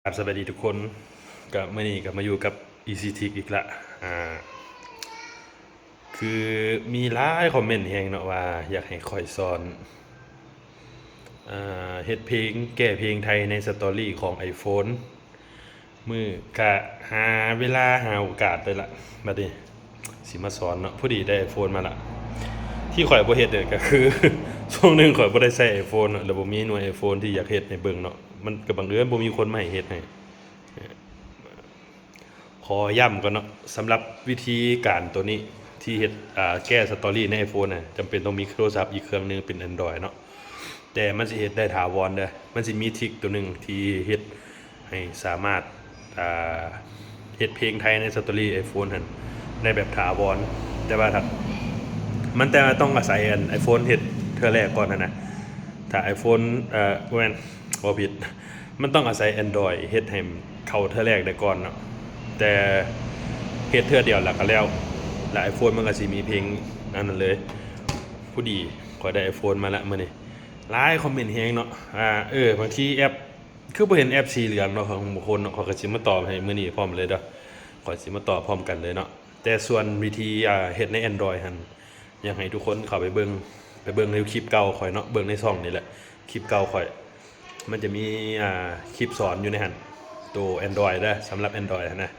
สวัสดีทุกคนกับมื่อนี้กับมาอยู่กับ ECTIC อีกละคือมีหลายคอมเมนต์แฮงเนาะว่าอยากให้คอยสอนเฮ็ดเพลงแก้เพลงไทยในสตอรี่ของ iPhone มือกะหาเวลาหาโอกาสไปละบัดนี้สิมาสอนเนาะพอดีได้ iPhone มาละที่ข่อยบ่เฮ็ดเด้อก็คือ ช่วงหนึงข่อยบ่ได้ใช้ iPhone เนาะแล้วบ่มีหน่วย iPhone ที่อยากเฮ็ดให้เบิ่งเนาะมันก็บังเอิญบ่มีคนมาให้เฮ็ดให้ ขอย้ำก่อนเนาะสำหรับวิธีการตัวนี้ที่เฮ็ดแก้สตอรี่ใน iPhone น่ะจำเป็นต้องมีโทรศัพท์อีกเครื่องนึงเป็น Android เนาะแต่มันสิเฮ็ดได้ถาวรเด้อมันสิมีทริคตัวหนึงที่เฮ็ดให้สามารถอ่าเฮ็ดเพลงไทยในสตอรี่ iPhone หั่นได้แบบถาวรแต่ว่าถ้ามันแต่ต้องอาศัยiPhone เฮ็ดเทื่อแรกก่อนนะถ้า iPhone บ่แม่นบ่ผิดมันต้องอาศัย Android เฮ็ดให้เข้าเทื่อแรกได้ก่อนเนาะ แต่เฮ็ดเทื่อเดียวแล้วก็แล้วแล้ว iPhone มันก็สิมีเพลงอันนั้นเลยผู้ดีขอยได้ iPhone มาแล้วมื้อนี้หลายคอมเมนต์แฮงเนาะบางทีแอปคือบ่เห็นแอปสีเหลืองเนาะของบางคนเนาะเขาก็สิมาตอบให้มื้อนี้พร้อมเลยเด้อข้อยสิมาตอบพร้อมกันเลยเนาะแต่ส่วนวิธีเฮ็ดใน Android หั่นอยากให้ทุกคนเข้าไปเบิ่งในคลิปเก่าข่อยเนาะเบิ่งในช่องนี่แหละคลิปเก่าข่อยมันจะมีคลิปสอนอยู่ในหั่นตัว Android เด้อสำหรับ Android นะ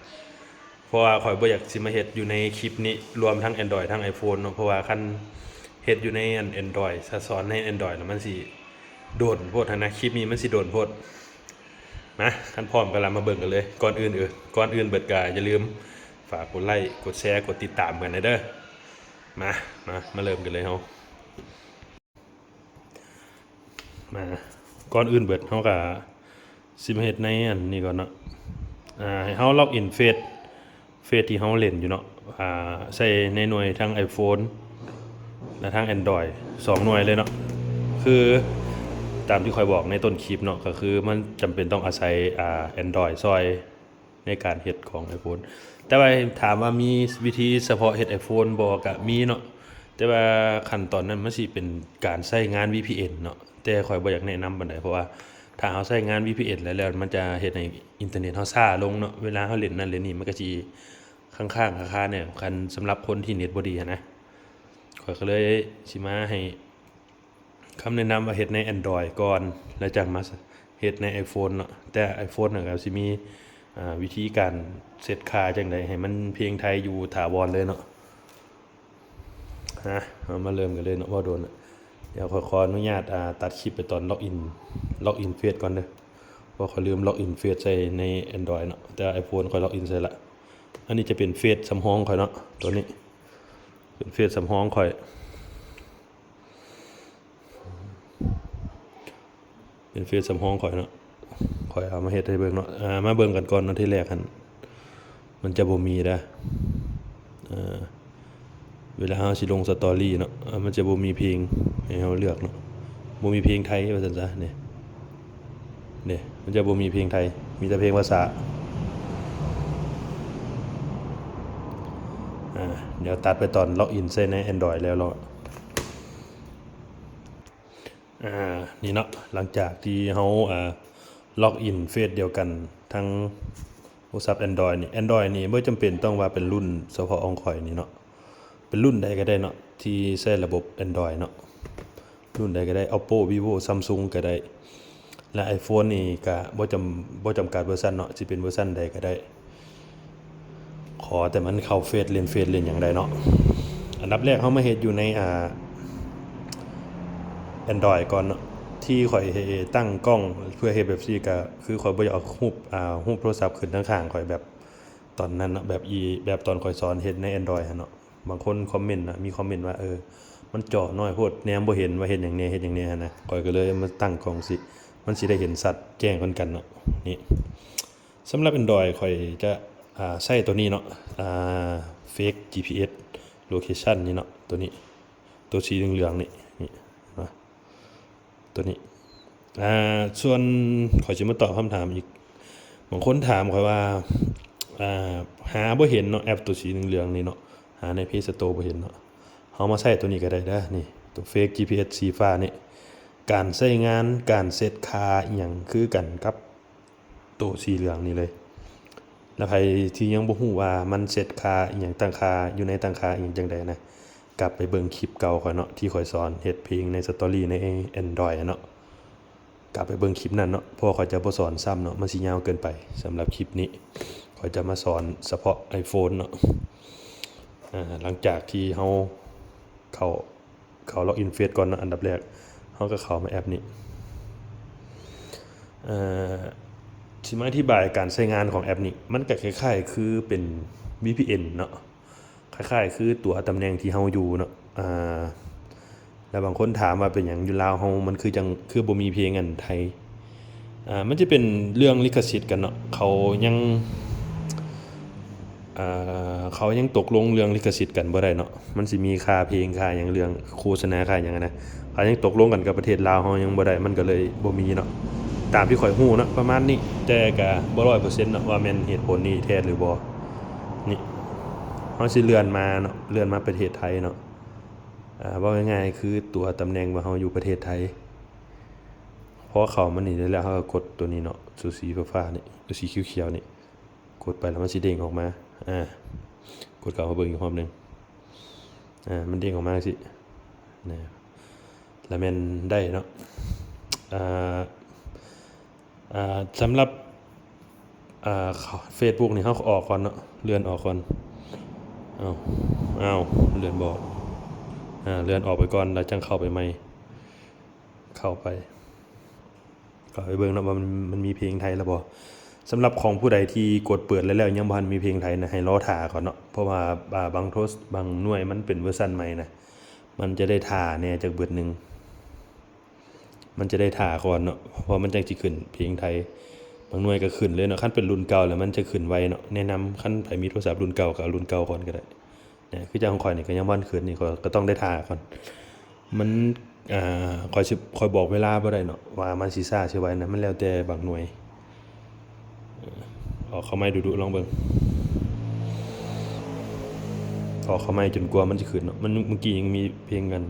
เพราะว่าข่อยบ่อยากสิมาเฮ็ดอยู่ในคลิปนี้รวมทั้ง Android ทั้ง iPhone เนาะเพราะว่าคันเฮ็ดอยู่ในAndroid ถ้าสอนใน Android แล้วมันสิโดนโพดหั้นนะคลิปนี้มันสิโดนโพดนะคันพร้อมก็มาเบิ่งกันเลยก่อนอื่นเบิดก็อย่าลืมฝากกดไลค์กดแชร์กดติดตามกันนะเด้อมาเริ่มกันเลยเฮามาก่อนอื่นเบิดเฮาก็สิมาเฮ็ดในอันนี้ก่อนเนาะให้เฮาล็อกอินเฟซที่เฮาเล่นอยู่เนาะใส่ในหน่วยทั้ง iPhone และทั้ง Android 2หน่วยเลยเนาะคือตามที่ค่อยบอกในต้นคลิปเนาะก็คือมันจำเป็นต้องอาศัยAndroid ซอยในการเฮ็ดของ iPhone แต่ว่าถามว่ามีวิธีเฉพาะเฮ็ด iPhone บ่ก็มีเนาะแต่ว่าขั้นตอนนั้นมันสิเป็นการใช้งาน VPN เนาะแต่ข้อยบ่อยากแนะนำปานใดเพราะว่าถ้าเฮาใช้งาน VPN แล้วมันจะเฮ็ดให้อินเทอร์เน็ตเฮาช้าลงเนาะเวลาเฮาเล่นนั่นเล่นนี่มันก็สิค้างๆคาๆเนี่ยคันสำหรับคนที่เน็ตบ่ดีอะนะข้อยก็เลยสิมาให้คำแนะนำว่าเฮ็ดใน Android ก่อนแล้วจังมาเฮ็ดใน iPhone เนาะแต่ iPhone น่ะก็สิมีวิธีการเซตค่าจังไดให้มันเพลงไทยอยู่ถาวรเลยเนาะเอามาเริ่มกันเลยเนาะว่าโดนเดี๋ยวขออนุญาตตัดคลิปไปตอนล็อกอินเฟซก่อนเด้อเพราะข้อยลืมล็อกอินเฟซใส่ใน Android เนาะแต่ iPhone ข้อยล็อกอินใส่ละอันนี้จะเป็นเฟซสำรองข้อยเนาะตัวนี้เป็นเฟซสำรองข้อยเป็นเฟซสำรองข้อยเนาะข้อยเอามาเฮ็ดให้เบิ่งเนาะมาเบิ่งกันก่อนเนาะที่แรกหั่นมันจะบ่มีเด้อเวลาเฮาสิลงสตอรี่เนาะมันจะบ่มีเพลงให้เฮาเลือกเนาะบ่มีเพลงไทยว่าซั่นซะนี่มันจะบ่มีเพลงไทยมีแต่เพลงภาษาเดี๋ยวตัดไปตอนล็อกอินใส่ใน Android แล้วเนาะนี่เนาะหลังจากที่เฮาล็อกอินเฟซเดียวกันทั้งโทรศัพท์ Android นี่ Android นี่บ่จำเป็นต้องว่าเป็นรุ่นเฉพาะของข่อยนี่เนาะเป็นรุ่นใดก็ได้เนาะที่ใช้ระบบ Android เนาะรุ่นใดก็ได้ Oppo Vivo Samsung ก็ได้และ iPhone นี่ก็บ่จำกัดเวอร์ชันเนาะสิเป็นเวอร์ชันใดก็ได้ขอแต่มันเข้าเฟซเล่นหยังได้เนาะอันดับแรกเฮามาเฮ็ดอยู่ในAndroid ก่อนเนาะที่ข่อยตั้งกล้องเพื่อเฮ็ดแบบซี่ก็คือข่อยบ่อยากเอารูปโทรศัพท์ขึ้นข้างๆข่อยแบบตอนนั้นเนาะแบบตอนข่อยสอนเฮ็ดใน Android หั่นเนาะบางคนคอมเมนต์มีคอมเมนต์ว่ามันจอน้อยโพดแนมบ่เห็นว่าเฮ็ดหยังแหน่หั่นนะข่อยก็เลยมาตั้งกล้องสิมันสิได้เห็นชัดแจ้งกันเนาะนี่สำหรับ Android ข่อยจะใช้ตัวนี้เนาะFake GPS Location นี่เนาะตัวนี้ตัวสีเหลืองๆนี่ตัวนี้ส่วนขอยสิมาตอบคำถามอีกบางคนถามข้อยว่าหาบ่เห็นเนาะแอปตัวสีเหลืองๆนี่เนาะหาใน Play Store บ่เห็นเนาะเฮามาใช้ตัวนี้ก็ได้เด้อนี่ตัว Fake GPS สีฟ้านี่การใช้งานการเซตค่าอิหยังคือกันกับ ตัวสีเหลืองนี่เลยแล้วใครที่ยังบ่ฮู้ว่ามันเซตค่าอีหยังตั้งค่าอยู่ในตั้งค่าอีหยังจังใดนะกลับไปเบิ่งคลิปเก่าข่อยเนาะที่ข่อยสอนเฮ็ดเพลงใน Story ใน Android เนาะกลับไปเบิ่งคลิปนั้นเนาะเพราะข่อยจะบ่สอนซ้ำเนาะมันสิยาวเกินไปสำหรับคลิปนี้ข่อยจะมาสอนเฉพาะ iPhone เนาะหลังจากที่เฮาเข้าล็อกอินเฟซก่อนเนาะอันดับแรกเฮาก็เข้ามาแอปนี้ที่มาอธิบายการใช้งานของแอปนี้มันก็คล้ายๆคือเป็น VPN เนาะคล้ายๆคือตัวตำแหน่งที่เฮาอยู่เนาะแล้วบางคนถามว่าเป็นหยังอยู่ลาวเฮามันคือจังคือบ่มีเพลงอันไทยมันจะเป็นเรื่องลิขสิทธิ์กันเนาะเขายังตกลงเรื่องลิขสิทธิ์กันบ่ได้เนาะมันสิมีค่าเพลงค่าหยังเรื่องโฆษณาค่าหยังนะเขายังตกลงกันกับประเทศลาวเฮายังบ่ได้มันก็เลยบ่มีเนาะตามที่ข่อยฮู้เนาะประมาณนี้แต่ก็บ่ 100% เนาะว่าแม่นเหตุผลนี้แท้หรือบ่นี่เฮาสิเลื่อนมาเนาะเลื่อนมาประเทศไทยเนาะว่าง่ายๆคือตัวตำแหน่งว่าเฮาอยู่ประเทศไทยพอเข้ามานี่ได้แล้วเฮาก็กดตัวนี้เนาะสีฟ้าๆนี่สีเขียวๆนี่กดไปแล้วมันสิเด้งออกมากดเข้ามาเบิ่งอีกรอบนึงมันเด้งออกมาสินะแล้วแม่นได้เนาะสำหรับFacebook นี่เฮาออกก่อนเนาะเลื่อนออกก่อนอ้าวเลื่อนบ่เลื่อนออกไปก่อนแล้วจังเข้าไปใหม่เข้าไปเบิ่งเนาะว่ามันมีเพลงไทยแล้วบ่สำหรับของผู้ใดที่กดเปิดแล้วยังบ่ทันมีเพลงไทยนะให้รอท่าก่อนเนาะเพราะว่าบางหน่วยมันเป็นเวอร์ชันใหม่นะมันจะได้ท่าแน่จักเบิดนึงมันจะได้ท่าก่อนเนาะเพราะมันจังสิขึ้นเพลงไทยบางหน่วยก็ขึ้นเลยเนาะคันเป็นรุ่นเก่าแล้วมันจะขึ้นไวเนาะแนะนำคันไผมีโทรศัพท์รุ่นเก่าก็เอารุ่นเก่าก่อนก็ได้เนี่ยคือจังของข่อยนี่ก็ยังบ่ทันขึ้นนี่ก็ต้องได้ท่าก่อนมันข่อยบอกเวลาบ่ได้เนาะว่ามันสิช้าสิไวนะมันแล้วแต่บางหน่วยออกเข้าไม้ดุๆลองเบิ่งออกเข้าไม้จนกว่ามันสิขึ้นเนาะมันเมื่อกี้ยังมีเพลงกัน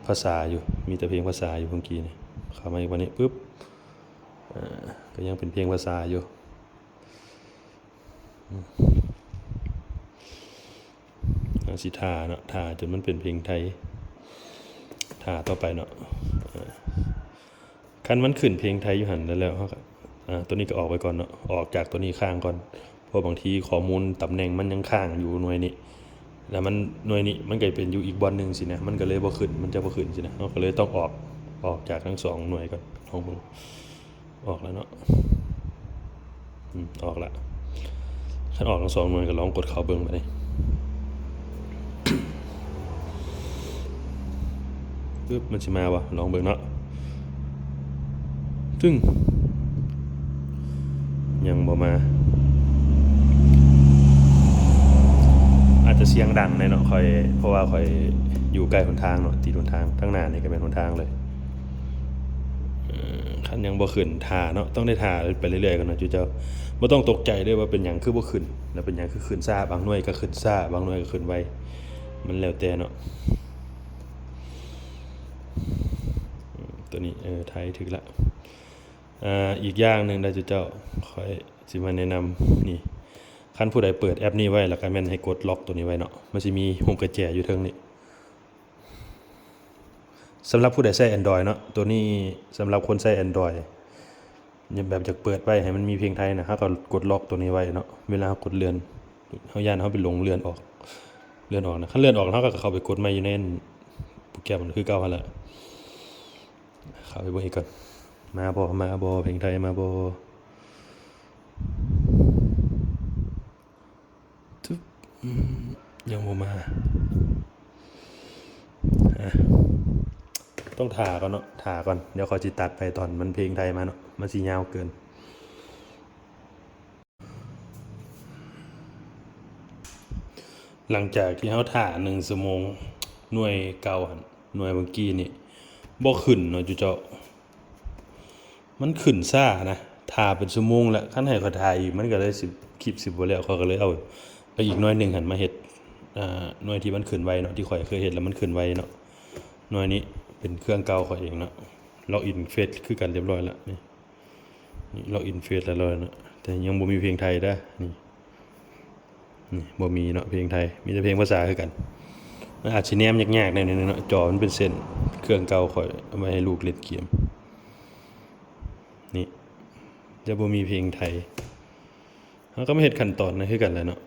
ภาษาอยู่มีแต่เพลงภาษาอยู่เมื่อกี้นี่เข้ามาอีกวันนี้ปึ๊บก็ยังเป็นเพลงภาษาอยู่สิท่าเนาะท่าจนมันเป็นเพลงไทยท่าต่อไปเนาะคันมันขึ้นเพลงไทยอยู่หั่นแล้วเฮาก็ตัวนี้ก็ออกไปก่อนเนาะออกจากตัวนี้ค้างก่อนเพราะบางทีข้อมูลตำแหน่งมันยังค้างอยู่หน่วยนี้แล้วมันหน่วยนี้มันก็เป็นอยู่อีกบอนนึงสินะมันก็เลยบ่ขึ้นมันจะบ่ขึ้นสินะเฮาก็เลยต้องออกจากทั้ง2หน่วยก่อนลองเบิ่งออกแล้วเนาะออกละคันออกทั้ง2หน่วยก็ลองกดเข้าเบิ่งไปเลยปึ๊บมันสิมาบ่ลองเบิ่งเนาะซึ่งยังบ่มาอาจจะเสียงดังหน่อยเนาะเพราะว่าค่อยอยู่ใกล้หนทางเนาะติดหนทางทั้งหน้านี่ก็เป็นหนทางเลยคันยังบ่ขึ้นท่าเนาะต้องได้ท่าไปเรื่อยๆกันเนาะจุเจ้าบ่ต้องตกใจเด้อว่าเป็นหยังคือบ่ขึ้นแล้วเป็นหยังคือขึ้นช้าบางหน่วยก็ขึ้นช้าบางหน่วยก็ขึ้นไวมันแล้วแต่เนาะตัวนี้ไทยถึกละอีกอย่างนึงได้จุเจ้าค่อยสิมาแนะนำนี่คันผู้ใดเปิดแอปนี้ไว้แล้วก็แม่นให้กดล็อกตัวนี้ไว้เนาะมันสิมีปุ่มกระแจอยู่เทิงนี้สำหรับผู้ใดใช้ Android เนาะตัวนี้สำหรับคนใช้ Android ยังแบบจะเปิดไว้ให้มันมีเพลงไทยนะเฮาก็กดล็อกตัวนี้ไว้เนาะเวลากดเลื่อนเฮาย่านเฮาไปลงเลื่อนออกนะคันเลื่อนออกเฮาก็เข้าไปกดใหม่อยู่ในโปรแกรมมันคือเก่าหั่นแหละเข้าไปเบิ่งอีกก่อนมาบ่เพลงไทยมาบ่ยังบ่มาต้องท่าก่อนเนาะท่าก่อนเดี๋ยวเขาสิตัดไปตอนมันเพลงไทยมาเนาะมันสิยาวเกินหลังจากที่เฮาท่า1ชั่วโมงหน่วยเก่าหั่นหน่วยเมื่อกี้นี่บ่ขึ้นเนาะจุเจ้ามันขึ้นช้านะท่าเป็นชั่วโมงแล้วคันให้เขาท่าอีกมันก็เลยคลิปบ่แล้วเขาก็เลยเอาอีกหน่วยนึงหั่นมาเฮ็ดหน่วยที่มันขึ้นไวเนาะที่ข่อยเคยเฮ็ดแล้วมันขึ้นไวเนาะหน่วยนี้เป็นเครื่องเก่าข่อยเองเนาะล็อกอินเฟซคือกันเรียบร้อยแล้วนี่ นี่ล็อกอินเฟซแล้วเนาะแต่ยังบ่มีเพลงไทยเด้อนี่บ่มีเนาะเพลงไทยมีแต่เพลงภาษาคือกันมันอาจสิแนมยากๆหน่อยนึงเนาะจอมันเป็นเส้นเครื่องเก่าข่อยเอาไว้ให้ลูกเล่นเกมนี่จะบ่มีเพลงไทยเฮาก็มาเฮ็ดขั้นตอนนั้นคือกันแหละเนาะ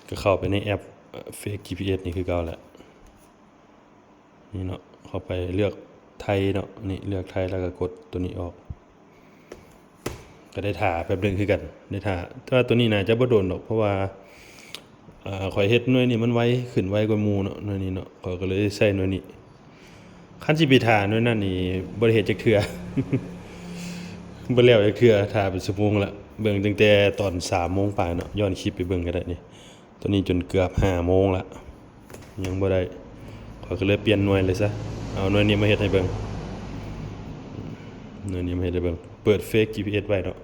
ก็เข้าไปในแอปFake GPS นี่คือเก่าแหละนี่เนาะเข้าไปเลือกไทยเนาะนี่เลือกไทยแล้วก็กดตัวนี้ออกก็ได้ถ่าแป๊บนึงคือกันได้ถ่าแต่ว่าตัวนี้น่าจะบ่โดนหรอกเพราะว่าข่อยเฮ็ดหน่วยนี้มันไวขึ้นไวกว่าหมู่เนาะหน่วยนี้เนาะข่อยก็เลยใช้หน่วยนี้คันสิไปถ่าหน่วยนั้นนี่บ่ได้เฮ็ดจักเทื่อ บ่แล้วจักเทื่อถ่าเป็นชั่วโมงละเบิ่งตั้งแต่ตอน3 โมงปลายเนาะย้อนคลิปไปเบิ่งก็ได้นี่ตัวนี้จนเกือบ5 โมงละยังบ่ได้ข่อยก็เลยเปลี่ยนหน่วยเลยซะเอาหน่วยนี้มาเฮ็ดให้เบิ่งหน่วยนี้มาเฮ็ดให้เบิ่งเปิด Fake GPS ไว้เนาะ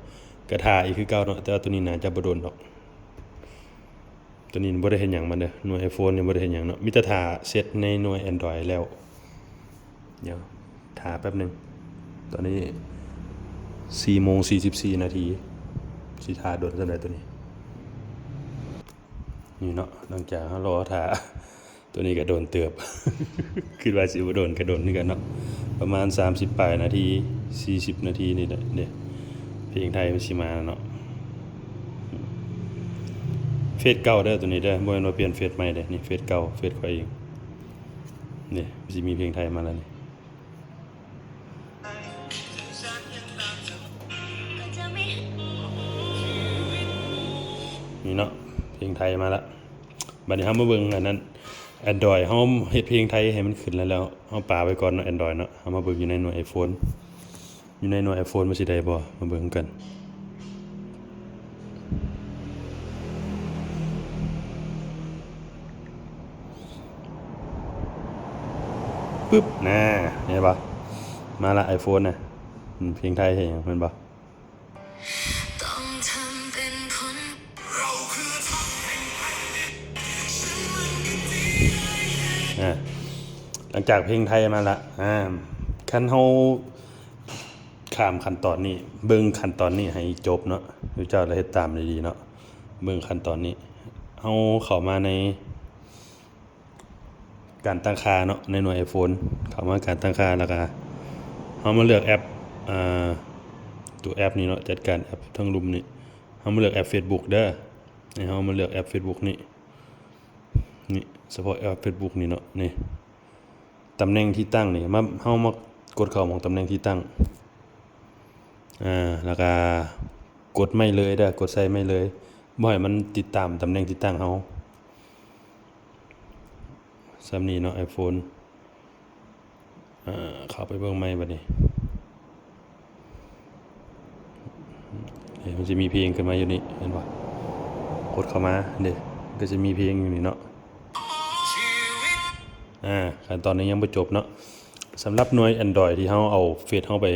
ก็ถ่าอีกคือเก่าเนาะแต่ว่าตัวนี้น่าจะบ่โดนดอกตัวนี้บ่ได้เฮ็ดหยังมันเด้อหน่วย iPhone นี่บ่ได้เฮ็ดหยังเนาะมีแต่ถ่าเซตในหน่วย Android แล้วเดี๋ยวถ่าแป๊บนึงตอนนี้4:44 นาทีสิถ่าโดนจังได๋ตัวนี้นี่เนาะหลังจากเฮารอถ่าตัวนี้ก็โดนเติบ คิดว่าสิบ่โดนก็โดนคือกันเนาะประมาณ30ปลายนาที40นาทีนี่แหละเนี่ยเพลงไทยมันสิมาเนาะเฟซเก่าเด้อตัวนี้เด้อบ่แม่นว่าเปลี่ยนเฟซใหม่เด้อนี่เฟซเก่าเฟซข่อยเองนี่มันสิมีเพลงไทยมาแล้วนี่นี่เนาะเพลงไทยมาแล้วบัดนี้เฮามาเบิ่งอันนั้น Android เฮาเฮ็ดเพลงไทยให้มันขึ้นแล้วเฮาปาไว้ก่อนเนาะ Android เนาะเฮามาเบิ่งอยู่ในหน่วย iPhone อยู่ในหน่วย iPhone มันสิได้บ่มาเบิ่งกันปึ๊บน่ะเห็นบ่มาละ iPhone น่ะเพลงไทยเฮ็ดหยังแม่นบ่ต้องทำเป็นคนเราคือทัพแห่งแผ่นดินหลังจากเพลงไทยมาละคันเฮาข้ามขั้นตอนนี้เบิ่งขั้นตอนนี้ให้จบเนาะเจ้าเฮ็ดตามดีๆเนาะเบิ่งขั้นตอนนี้เฮาเข้ามาในการตั้งค่าเนาะในหน่วย iPhone เข้ามาการตั้งค่าแล้วก็เฮามาเลือกแอปตัวแอปนี้เนาะจัดการแอปทั้งลุมนี่เฮามาเลือกแอป Facebook เด้อให้เฮามาเลือกแอป Facebook นี่เฉพาะแอป Facebook นี่เนาะนี่ตำแหน่งที่ตั้งนี่เฮามากดเข้าของตำแหน่งที่ตั้งแล้วก็กดไม่เลยเด้อกดใส่ไม่เลยบ่ให้มันติดตามตำแหน่งที่ตั้งเฮาซ้ำนี้เนาะ iPhone เข้าไปเบิ่งใหม่บัดนี้มันจะมีเพลงขึ้นมาอยู่นี่เห็นบ่กดเข้ามาเด้ก็จะมีเพลงอยู่นี่เนาะขั้นตอนนี้ยังบ่จบเนาะสำหรับหน่วย Android ที่เฮาเอาเฟซเฮาไป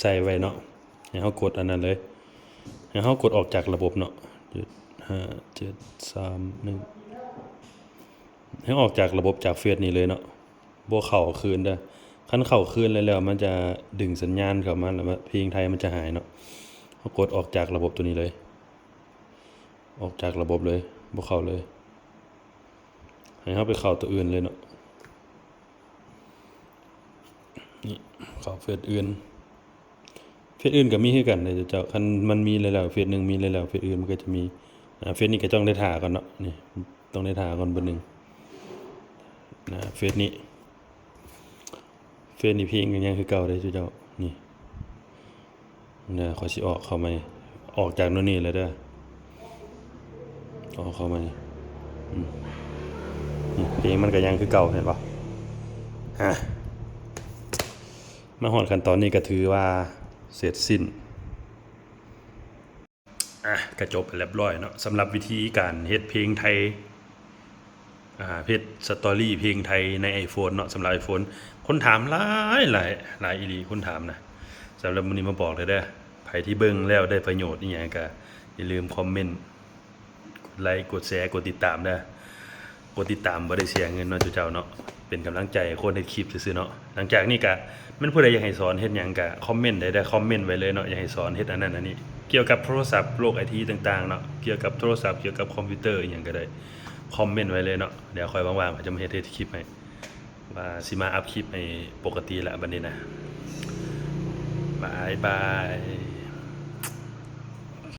ใส่ไว้เนาะให้เฮากดอันนั้นเลยให้เฮากดออกจากระบบเนาะ5 7 3 1ให้ออกจากระบบจากเฟซนี่เลยเนาะบ่เข้าคืนเด้อคันเข้าคืนแล้วมันจะดึงสัญญาณเข้ามาแล้วเพลงไทยมันจะหายเนาะเฮากดออกจากระบบตัวนี้เลยออกจากระบบเลยบ่เข้าเลยให้เฮาไปเข้าตัวอื่นเลยเนาะนี่เข้าเฟซอื่นก็มีคือกันเด้เจ้าคันมันมีแล้วเฟซนึงมีแล้วเฟซอื่นมันก็จะมีเฟซนี้ก็ต้องได้ท่าก่อนเนาะนี่ต้องได้ท่าก่อนเบอร์1เฟซนี้เพลงยังคือเก่าเด้เจ้านี่ขอสิออกเข้ามาออกจากโน่นนี่เลยเด้อออกเข้ามานี่เพลงมันก็ยังคือเก่าเห็นป่ะมาฮอดขั้นตอนนี้ก็ถือว่าเสร็จสิ้นก็จบไปเรียบร้อยเนาะสำหรับวิธีการเฮ็ดเพลงไทยเพจสตอรี่เพลงไทยใน iPhone เนาะสำหรับ iPhone คนถามหลายอีหลีคนถามนะสำหรับมื้อนี้มาบอกเลยเด้อไผที่เบิ่งแล้วได้ประโยชน์อีหยังก็อย่าลืมคอมเมนต์กดไลค์กดแชร์กดติดตามเด้อกดติดตามบ่ได้เสียเงินเนาะเจ้าเนาะ เป็นกำลังใจให้คนเฮ็ดคลิปซื่อๆเนาะหลังจากนี้ก็มันผู้ใดอยากให้สอนเฮ็ดหยังก็คอมเมนต์ได้คอมเมนต์ไว้เลยเนาะอยากให้สอนเฮ็ดอันนั้นอันนี้เกี่ยวกับโทรศัพท์โลก IT ต่างๆเนาะเกี่ยวกับโทรศัพท์เกี่ยวกับคอมพิวเตอร์อีหยังก็ได้คอมเมนต์ไว้เลยเนาะเดี๋ยวค่อยว่างๆก็จะมาเฮ็ดคลิปให้ว่าสิมาอัพคลิปให้ปกติละบัดนี้นะบายบาย